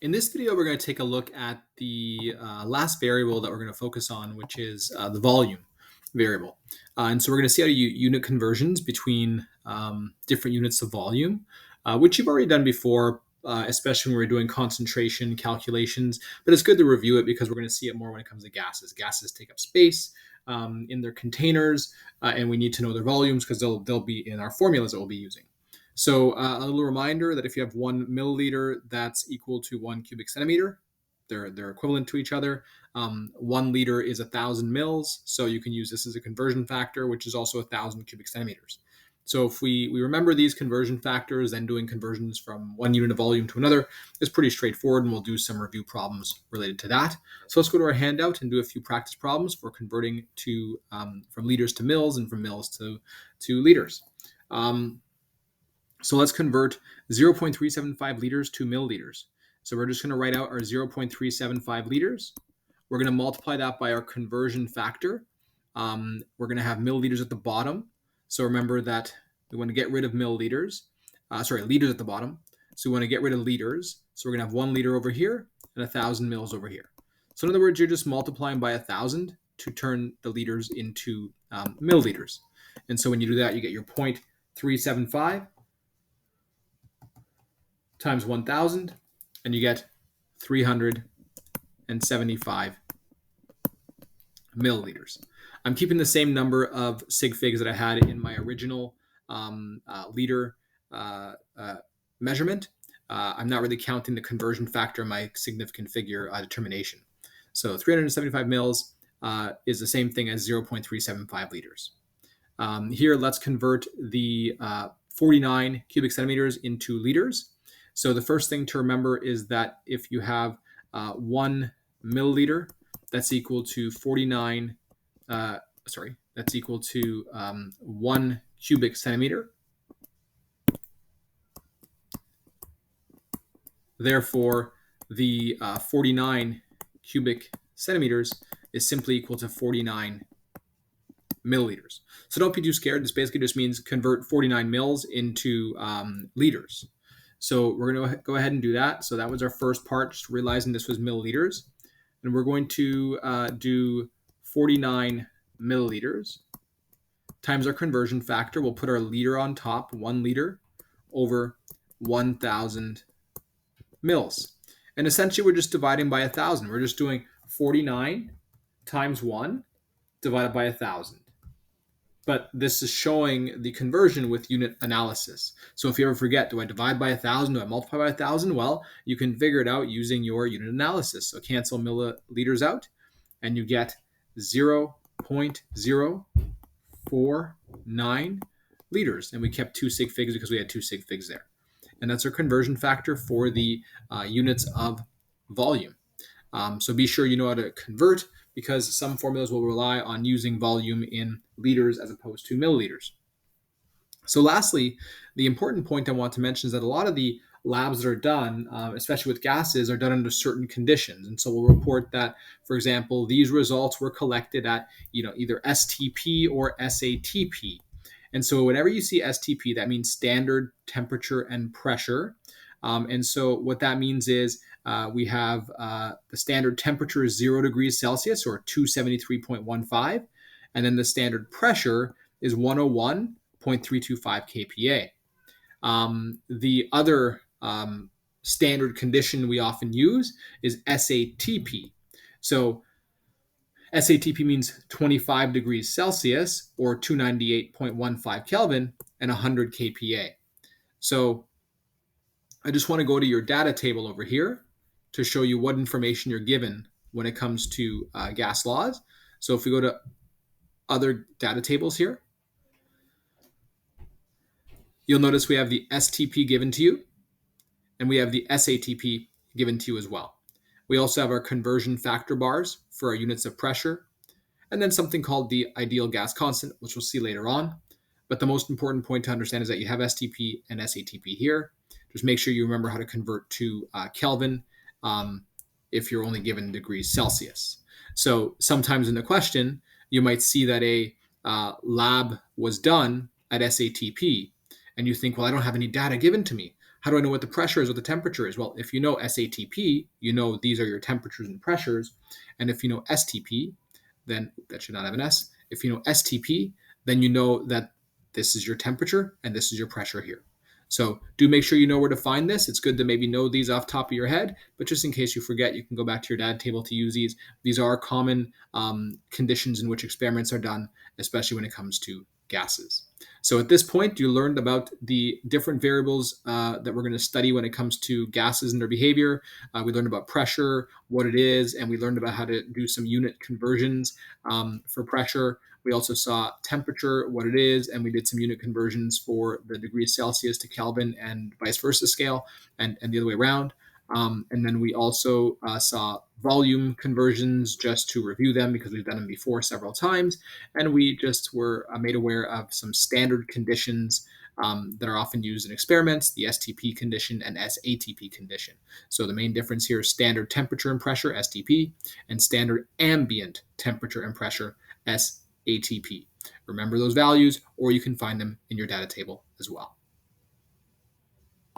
In this video, we're going to take a look at the last variable that we're going to focus on, which is the volume variable. And so we're going to see how to use unit conversions between different units of volume, which you've already done before, especially when we're doing concentration calculations. But it's good to review it because we're going to see it more when it comes to gases. Gases take up space in their containers, and we need to know their volumes because they'll be in our formulas that we'll be using. So a little reminder that if you have 1 milliliter, that's equal to 1 cubic centimeter. They're equivalent to each other. 1 liter is 1,000 mils, so you can use this as a conversion factor, which is also 1,000 cubic centimeters. So if we remember these conversion factors, then doing conversions from one unit of volume to another is pretty straightforward, and we'll do some review problems related to that. So let's go to our handout and do a few practice problems for converting to from liters to mils and from mils to liters. So let's convert 0.375 liters to milliliters. So we're just going to write out our 0.375 liters. We're going to multiply that by our conversion factor. We're going to have milliliters at the bottom. So remember that we want to get rid of milliliters. Liters at the bottom. So we want to get rid of liters. So we're going to have 1 liter over here and 1,000 mils over here. So in other words, you're just multiplying by 1,000 to turn the liters into milliliters. And so when you do that, you get your 0.375 times 1,000, and you get 375 milliliters. I'm keeping the same number of sig figs that I had in my original liter measurement. I'm not really counting the conversion factor in my significant figure determination. So 375 mils is the same thing as 0.375 liters. Here, let's convert the 49 cubic centimeters into liters. So the first thing to remember is that if you have 1 milliliter, that's equal to 1 cubic centimeter. Therefore, the 49 cubic centimeters is simply equal to 49 milliliters. So don't be too scared. This basically just means convert 49 mils into liters. So we're going to go ahead and do that. So that was our first part, just realizing this was milliliters. And we're going to do 49 milliliters times our conversion factor. We'll put our liter on top, 1 liter over 1,000 mils. And essentially, we're just dividing by 1,000. We're just doing 49 times 1 divided by 1,000. But this is showing the conversion with unit analysis. So if you ever forget, do I divide by 1,000? Do I multiply by 1,000? Well, you can figure it out using your unit analysis. So cancel milliliters out, and you get 0.049 liters. And we kept 2 sig figs because we had 2 sig figs there. And that's our conversion factor for the units of volume. So be sure you know how to convert, because some formulas will rely on using volume in liters as opposed to milliliters. So lastly, the important point I want to mention is that a lot of the labs that are done, especially with gases, are done under certain conditions. And so we'll report that, for example, these results were collected at either STP or SATP. And so whenever you see STP, that means standard temperature and pressure. And so what that means is we have the standard temperature is 0 degrees Celsius, or 273.15. And then the standard pressure is 101.325 kPa. The other standard condition we often use is SATP. So SATP means 25 degrees Celsius, or 298.15 Kelvin, and 100 kPa. So I just want to go to your data table over here to show you what information you're given when it comes to gas laws. So if we go to other data tables here, you'll notice we have the STP given to you, and we have the SATP given to you as well. We also have our conversion factor bars for our units of pressure, and then something called the ideal gas constant, which we'll see later on. But the most important point to understand is that you have STP and SATP here. Just make sure you remember how to convert to Kelvin if you're only given degrees Celsius. So sometimes in the question, you might see that a lab was done at SATP, and you think, well, I don't have any data given to me. How do I know what the pressure is, what the temperature is? Well, if you know SATP, you know these are your temperatures and pressures. And if you know STP, then that should not have an S. If you know STP, then you know that this is your temperature and this is your pressure here. So do make sure you know where to find this. It's good to maybe know these off the top of your head, but just in case you forget, you can go back to your data table to use these. These are common conditions in which experiments are done, especially when it comes to gases. So at this point, you learned about the different variables that we're going to study when it comes to gases and their behavior. We learned about pressure, what it is, and we learned about how to do some unit conversions for pressure. We also saw temperature, what it is, and we did some unit conversions for the degrees Celsius to Kelvin and vice versa scale, and the other way around. And then we also saw volume conversions, just to review them because we've done them before several times. And we just were made aware of some standard conditions that are often used in experiments, the STP condition and SATP condition. So the main difference here is standard temperature and pressure, STP, and standard ambient temperature and pressure, SATP. Remember those values, or you can find them in your data table as well.